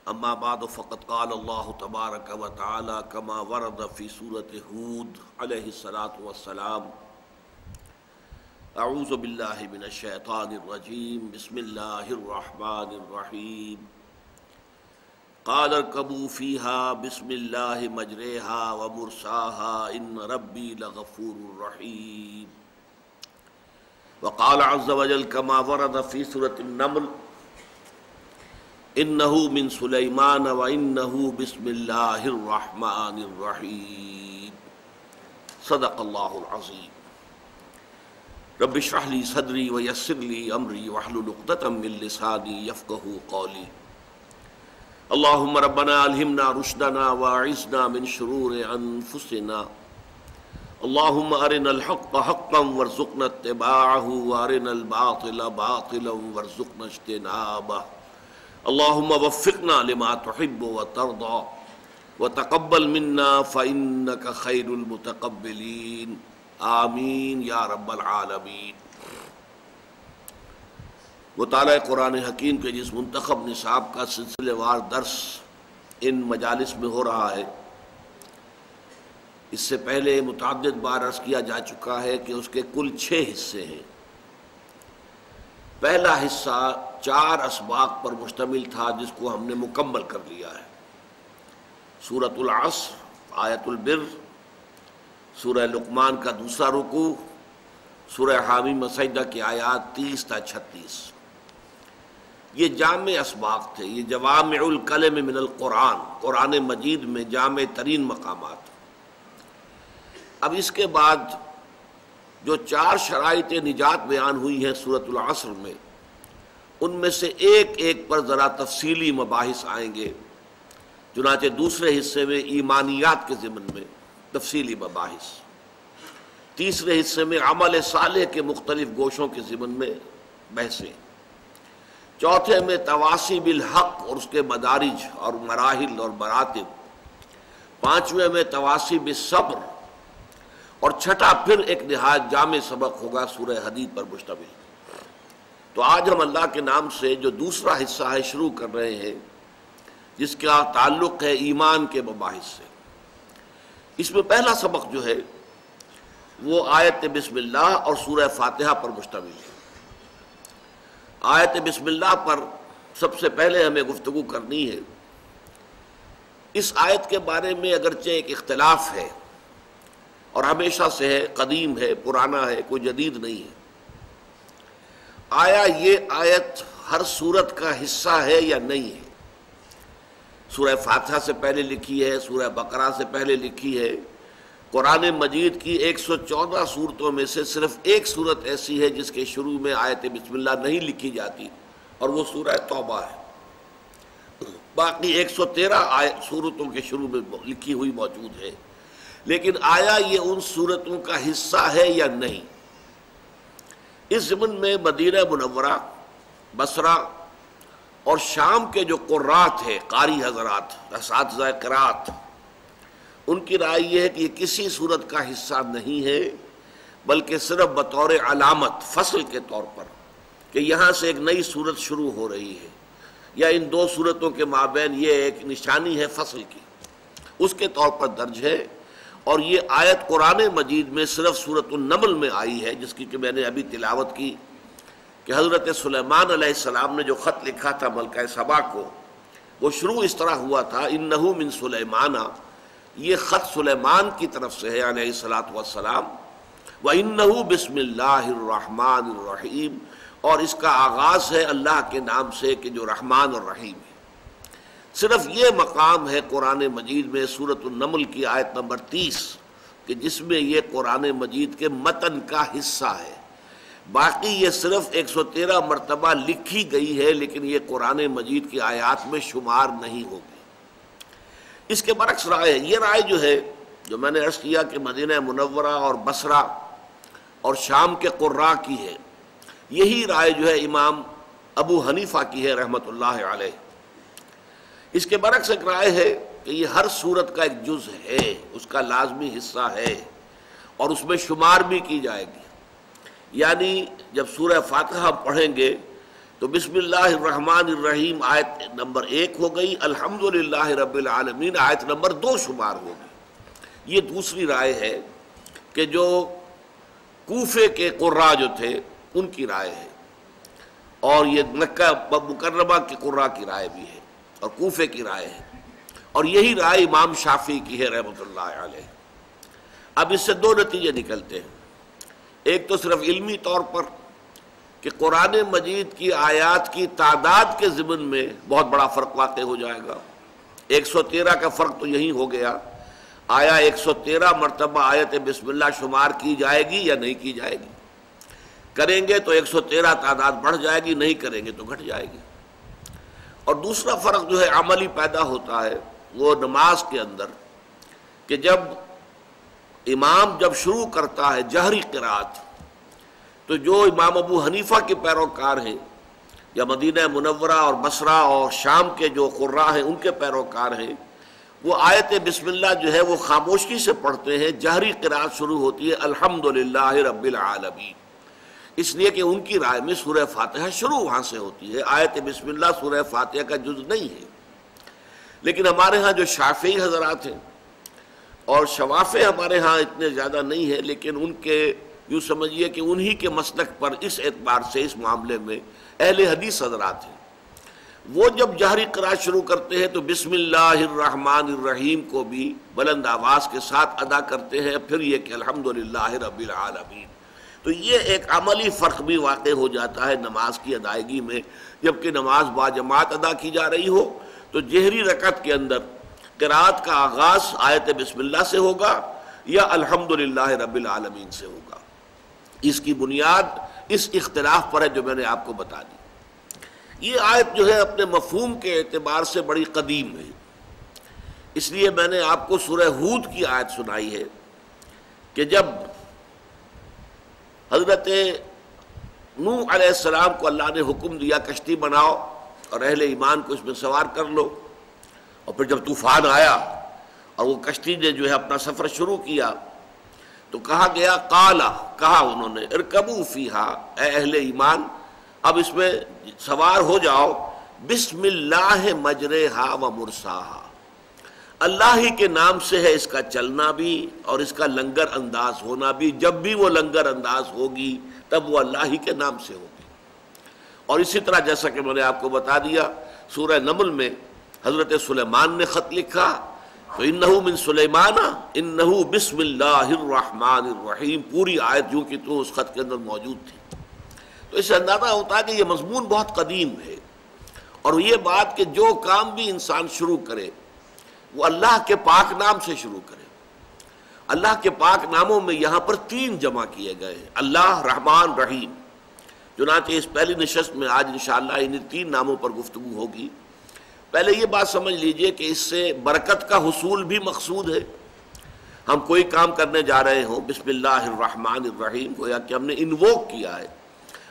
اما بعد فقد قال اللہ تبارک و تعالی کما ورد فی سورۃ ہود علیہ الصلاۃ والسلام اعوذ باللہ من الشیطان الرجیم بسم اللہ الرحمن الرحیم قال اركبوا فيها بسم الله مجريها ومرساها ان ربي لغفور رحيم وقال عز وجل كما ورد في سورة النمل انه من سليمان وانه بسم الله الرحمن الرحيم صدق الله العظيم رب اشرح لي صدري ويسر لي امري واحلل عقدة من لساني يفقهوا قولي اللهم ربنا الهمنا رشدنا واعصمنا من شرور انفسنا اللهم ارنا الحق حقا وارزقنا اتباعه وارنا الباطل باطلا وارزقنا اجتنابه اللهم وفقنا لما تحب وترضى وتقبل منا فإنك خير المتقبلين آمین یا رب العالمین۔ مطالعہ قرآن حکیم کے جس منتخب نصاب کا سلسلے وار درس ان مجالس میں ہو رہا ہے، اس سے پہلے متعدد بار عرض کیا جا چکا ہے کہ اس کے کل 6 حصے ہیں۔ پہلا حصہ 4 اسباق پر مشتمل تھا جس کو ہم نے مکمل کر لیا ہے۔ سورۃ العصر، آیت البر، سورہ لقمان کا دوسرا رکوع، سورہ حامیم سجدہ کی آیات 30 تا 36۔ یہ جامع اسباق تھے، یہ جوامع الکلم من القرآن، قرآن مجید میں جامع ترین مقامات۔ اب اس کے بعد جو 4 شرائط نجات بیان ہوئی ہیں سورۃ العصر میں، ان میں سے ایک ایک پر ذرا تفصیلی مباحث آئیں گے۔ چنانچہ دوسرے حصے میں ایمانیات کے ضمن میں تفصیلی مباحث، تیسرے حصے میں عمل صالح کے مختلف گوشوں کے ضمن میں بحثیں، چوتھے میں تواصی بالحق اور اس کے مدارج اور مراحل اور مراتب، پانچویں میں تواصی بالصبر، اور چھٹا پھر ایک نہایت جامع سبق ہوگا سورہ حدید پر مشتمل۔ تو آج ہم اللہ کے نام سے جو دوسرا حصہ ہے شروع کر رہے ہیں، جس کا تعلق ہے ایمان کے مباحث سے۔ اس میں پہلا سبق جو ہے وہ آیت بسم اللہ اور سورہ فاتحہ پر مشتمل ہے۔ آیت بسم اللہ پر سب سے پہلے ہمیں گفتگو کرنی ہے۔ اس آیت کے بارے میں اگرچہ ایک اختلاف ہے اور ہمیشہ سے ہے، قدیم ہے، پرانا ہے، کوئی جدید نہیں ہے۔ آیا یہ آیت ہر سورت کا حصہ ہے یا نہیں ہے؟ سورہ فاتحہ سے پہلے لکھی ہے، سورہ بقرہ سے پہلے لکھی ہے۔ قرآن مجید کی 114 سورتوں میں سے صرف ایک سورت ایسی ہے جس کے شروع میں آیت بسم اللہ نہیں لکھی جاتی، اور وہ سورہ توبہ ہے۔ باقی 113 سورتوں کے شروع میں لکھی ہوئی موجود ہے۔ لیکن آیا یہ ان سورتوں کا حصہ ہے یا نہیں؟ اس ضمن میں مدینہ منورہ، بصرہ اور شام کے جو قراء تھے، قاری حضرات، اساتذہ قراءت، ان کی رائے یہ ہے کہ یہ کسی سورت کا حصہ نہیں ہے، بلکہ صرف بطور علامت، فصل کے طور پر، کہ یہاں سے ایک نئی سورت شروع ہو رہی ہے، یا ان 2 سورتوں کے مابین یہ ایک نشانی ہے فصل کی، اس کے طور پر درج ہے۔ اور یہ آیت قرآن مجید میں صرف سورۃ النمل میں آئی ہے، جس کی کہ میں نے ابھی تلاوت کی، کہ حضرت سلیمان علیہ السلام نے جو خط لکھا تھا ملکہ سبا کو، وہ شروع اس طرح ہوا تھا، انہ من سلیمان، یہ خط سلیمان کی طرف سے ہے علیہ الصلاۃ والسلام، وانہ بسم اللہ الرحمن الرحیم، اور اس کا آغاز ہے اللہ کے نام سے کہ جو رحمان اور رحیم ہے۔ صرف یہ مقام ہے قرآن مجید میں سورۃ النمل کی آیت نمبر 30 کہ جس میں یہ قرآن مجید کے متن کا حصہ ہے۔ باقی یہ صرف 113 مرتبہ لکھی گئی ہے، لیکن یہ قرآن مجید کی آیات میں شمار نہیں ہوگی۔ اس کے برعکس رائے ہے، یہ رائے جو ہے، جو میں نے عرض کیا کہ مدینہ منورہ اور بصرہ اور شام کے قراء کی ہے، یہی رائے جو ہے امام ابو حنیفہ کی ہے رحمۃ اللہ علیہ۔ اس کے برعکس ایک رائے ہے کہ یہ ہر سورت کا ایک جز ہے، اس کا لازمی حصہ ہے، اور اس میں شمار بھی کی جائے گی۔ یعنی جب سورہ فاتحہ پڑھیں گے تو بسم اللہ الرحمن الرحیم آیت نمبر 1 ہو گئی، الحمدللہ رب العالمین آیت نمبر 2 شمار ہوگی۔ یہ دوسری رائے ہے کہ جو کوفے کے قراء جو تھے ان کی رائے ہے، اور یہ مکہ مکرمہ کے قراء کی رائے بھی ہے اور کوفے کی رائے ہے، اور یہی رائے امام شافعی کی ہے رحمۃ اللہ علیہ۔ اب اس سے دو نتیجے نکلتے ہیں، ایک تو صرف علمی طور پر کہ قرآن مجید کی آیات کی تعداد کے ضمن میں بہت بڑا فرق واقع ہو جائے گا۔ 113 کا فرق تو یہی ہو گیا، آیا 113 مرتبہ آیت بسم اللہ شمار کی جائے گی یا نہیں کی جائے گی؟ کریں گے تو 113 تعداد بڑھ جائے گی، نہیں کریں گے تو گھٹ جائے گی۔ اور دوسرا فرق جو ہے عملی پیدا ہوتا ہے وہ نماز کے اندر، کہ جب امام جب شروع کرتا ہے جہری قرات، تو جو امام ابو حنیفہ کے پیروکار ہیں یا مدینہ منورہ اور بصرہ اور شام کے جو قراء ہیں ان کے پیروکار ہیں، وہ آیت بسم اللہ جو ہے وہ خاموشی سے پڑھتے ہیں۔ جہری قرات شروع ہوتی ہے الحمدللہ رب العالمین، اس لیے کہ ان کی رائے میں سورہ فاتحہ شروع وہاں سے ہوتی ہے، آیت بسم اللہ سورہ فاتحہ کا جز نہیں ہے۔ لیکن ہمارے ہاں جو شافعی حضرات ہیں، اور شوافع ہمارے ہاں اتنے زیادہ نہیں ہے، لیکن ان کے یوں سمجھیے کہ انہی کے مسلک پر اس اعتبار سے اس معاملے میں اہل حدیث حضرات ہیں، وہ جب جہری قرات شروع کرتے ہیں تو بسم اللہ الرحمن الرحیم کو بھی بلند آواز کے ساتھ ادا کرتے ہیں، پھر یہ کہ الحمدللہ رب العالمین۔ تو یہ ایک عملی فرق بھی واقع ہو جاتا ہے نماز کی ادائیگی میں، جبکہ نماز باجماعت ادا کی جا رہی ہو تو جہری رکعت کے اندر قرات کا آغاز آیت بسم اللہ سے ہوگا یا الحمدللہ رب العالمین سے ہوگا۔ اس کی بنیاد اس اختلاف پر ہے جو میں نے آپ کو بتا دی۔ یہ آیت جو ہے اپنے مفہوم کے اعتبار سے بڑی قدیم ہے، اس لیے میں نے آپ کو سورہ ہود کی آیت سنائی ہے کہ جب حضرت نوح علیہ السلام کو اللہ نے حکم دیا کشتی بناؤ اور اہل ایمان کو اس میں سوار کر لو، اور پھر جب طوفان آیا اور وہ کشتی نے جو ہے اپنا سفر شروع کیا تو کہا گیا قالا، کہا انہوں نے ارکبوا فیہا، اے اہل ایمان اب اس میں سوار ہو جاؤ، بسم اللہ مجریہا و مرساہا، اللہ ہی کے نام سے ہے اس کا چلنا بھی اور اس کا لنگر انداز ہونا بھی، جب بھی وہ لنگر انداز ہوگی تب وہ اللہ ہی کے نام سے ہوگی۔ اور اسی طرح جیسا کہ میں نے آپ کو بتا دیا سورہ نمل میں حضرت سلیمان نے خط لکھا تو انہو من سلیمان انہو بسم اللہ الرحمن الرحیم، پوری آیت جو کہ تو اس خط کے اندر موجود تھی۔ تو اس سے اندازہ ہوتا ہے کہ یہ مضمون بہت قدیم ہے، اور یہ بات کہ جو کام بھی انسان شروع کرے وہ اللہ کے پاک نام سے شروع کرے۔ اللہ کے پاک ناموں میں یہاں پر 3 جمع کیے گئے ہیں، اللہ، رحمان، رحیم۔ چنانچہ اس پہلی نشست میں آج انشاءاللہ ان 3 ناموں پر گفتگو ہوگی۔ پہلے یہ بات سمجھ لیجئے کہ اس سے برکت کا حصول بھی مقصود ہے۔ ہم کوئی کام کرنے جا رہے ہوں، بسم اللہ الرحمن الرحیم، گویا کہ ہم نے انووک کیا ہے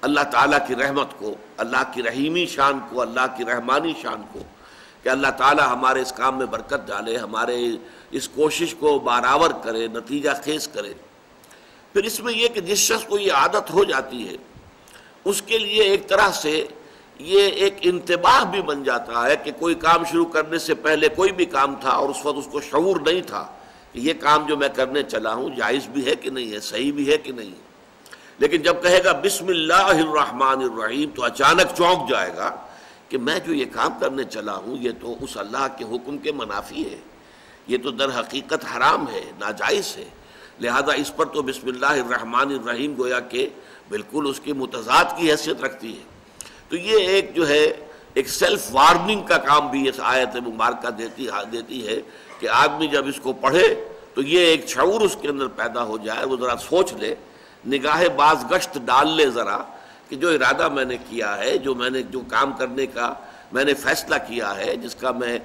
اللہ تعالیٰ کی رحمت کو، اللہ کی رحیمی شان کو، اللہ کی رحمانی شان کو، کہ اللہ تعالیٰ ہمارے اس کام میں برکت ڈالے، ہمارے اس کوشش کو بارآور کرے، نتیجہ خیز کرے۔ پھر اس میں یہ کہ جس شخص کو یہ عادت ہو جاتی ہے اس کے لیے ایک طرح سے یہ ایک انتباہ بھی بن جاتا ہے کہ کوئی کام شروع کرنے سے پہلے کوئی بھی کام تھا اور اس وقت اس کو شعور نہیں تھا کہ یہ کام جو میں کرنے چلا ہوں جائز بھی ہے کہ نہیں ہے، صحیح بھی ہے کہ نہیں ہے، لیکن جب کہے گا بسم اللہ الرحمن الرحیم تو اچانک چونک جائے گا کہ میں جو یہ کام کرنے چلا ہوں یہ تو اس اللہ کے حکم کے منافی ہے، یہ تو در حقیقت حرام ہے، ناجائز ہے، لہذا اس پر تو بسم اللہ الرحمن الرحیم گویا کہ بالکل اس کی متضاد کی حیثیت رکھتی ہے۔ تو یہ ایک جو ہے ایک سیلف وارننگ کا کام بھی اس آیت مبارکہ دیتی ہے کہ آدمی جب اس کو پڑھے تو یہ ایک شعور اس کے اندر پیدا ہو جائے، وہ ذرا سوچ لے، نگاہ باز گشت ڈال لے ذرا کہ جو ارادہ میں نے کیا ہے، جو کام کرنے کا میں نے فیصلہ کیا ہے، جس کا میں